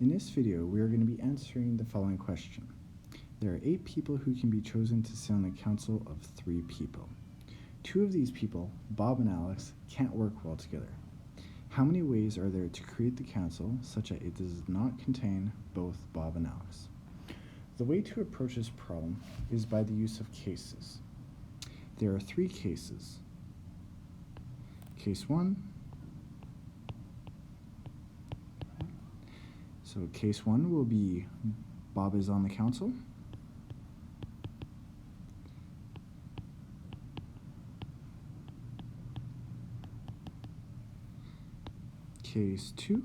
In this video, we are going to be answering the following question. There are 8 people who can be chosen to sit on the council of 3 people. 2 of these people, Bob and Alex, can't work well together. How many ways are there to create the council such that it does not contain both Bob and Alex? The way to approach this problem is by the use of cases. There are 3 cases. Case 1. So case 1 will be Bob is on the council. Case 2.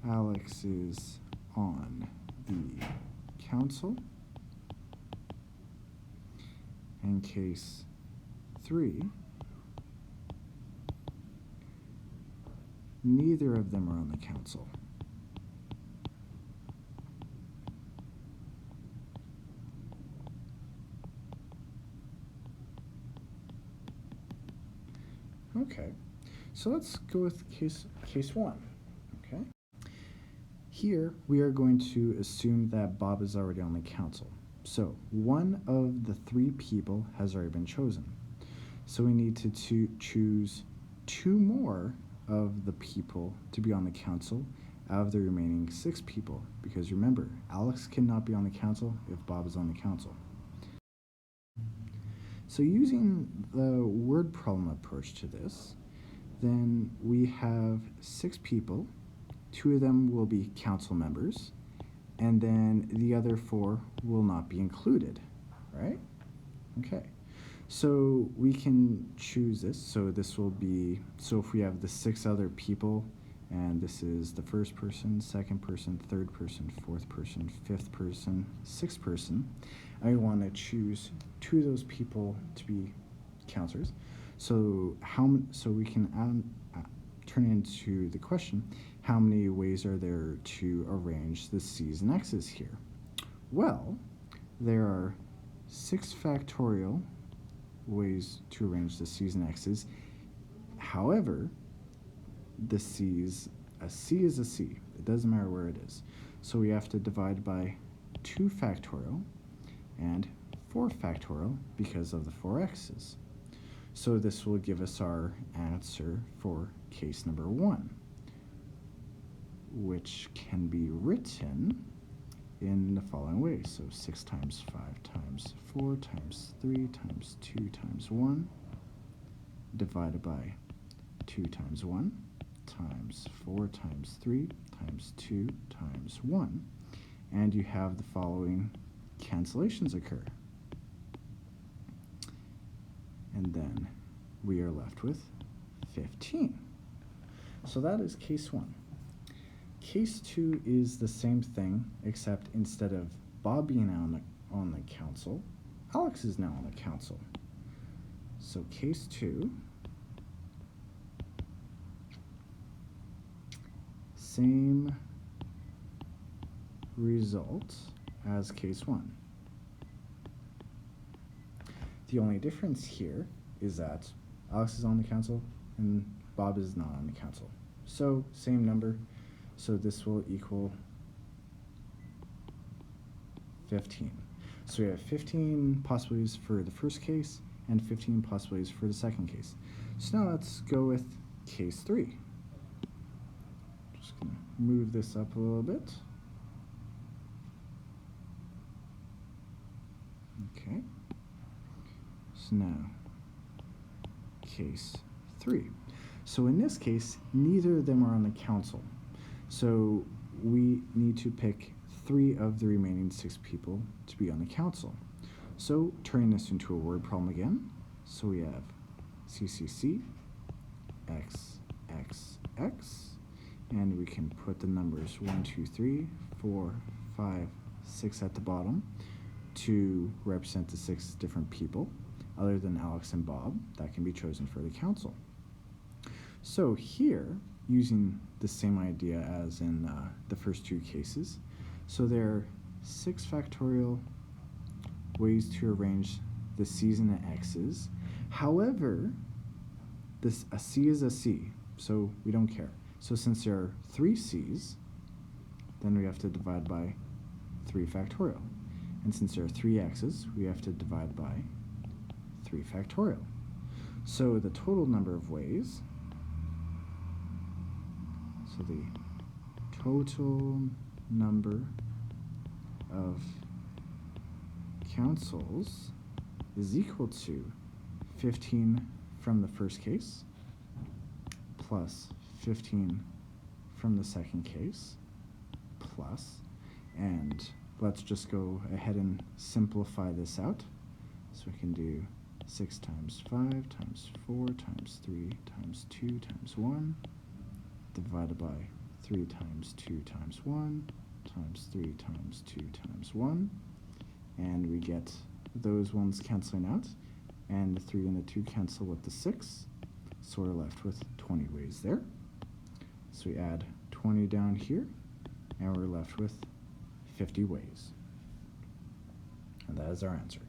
Alex is on the council. And case 3. Neither of them are on the council. Okay, so let's go with case 1. Okay. Here we are going to assume that Bob is already on the council. So one of the 3 people has already been chosen. So we need to choose 2 more of the people to be on the council out of the remaining 6 people, because remember, Alex cannot be on the council if Bob is on the council. So using the word problem approach to this, then we have 6 people. 2 of them will be council members, and then the other 4 will not be included, right? Okay. So we can choose this. So this will be, so if we have the 6 other people, and this is the first person, second person, third person, fourth person, fifth person, sixth person, I want to choose 2 of those people to be counselors. So we can turn into the question, how many ways are there to arrange the C's and X's here? Well, there are 6 factorial ways to arrange the C's and X's. However, a C is a C. It doesn't matter where it is. So we have to divide by 2 factorial and 4 factorial because of the 4 X's. So this will give us our answer for case number 1, which can be written in the following way. So 6 times 5 times 4 times 3 times 2 times 1 divided by 2 times 1 times 4 times 3 times 2 times 1. And you have the following cancellations occur. And then we are left with 15. So that is case 1. Case 2 is the same thing, except instead of Bob being on the council, Alex is now on the council. So case 2, same result as case 1. The only difference here is that Alex is on the council and Bob is not on the council. So same number. So this will equal 15. So we have 15 possibilities for the first case and 15 possibilities for the second case. So now let's go with case 3. Just gonna move this up a little bit. Okay. So now, case 3. So in this case, neither of them are on the council. So we need to pick 3 of the remaining 6 people to be on the council. So turning this into a word problem again. So we have CCC, X, X, X, and we can put the numbers 1, 2, 3, 4, 5, 6 at the bottom to represent the 6 different people, other than Alex and Bob, that can be chosen for the council. So here, using the same idea as in the first 2 cases, so there are 6 factorial ways to arrange the C's and the X's. However, a C is a C. so we don't care. So since there are 3 C's, then we have to divide by 3 factorial. And since there are 3 X's, we have to divide by 3 factorial. So the total number of ways, so the total number of councils is equal to 15 from the first case plus 15 from the second case plus, and let's just go ahead and simplify this out. So we can do 6 times 5 times 4 times 3 times 2 times 1 divided by 3 times 2 times 1 times 3 times 2 times 1, and we get those ones canceling out, and the 3 and the 2 cancel with the 6, so we're left with 20 ways there. So we add 20 down here, and we're left with 50 ways. And that is our answer.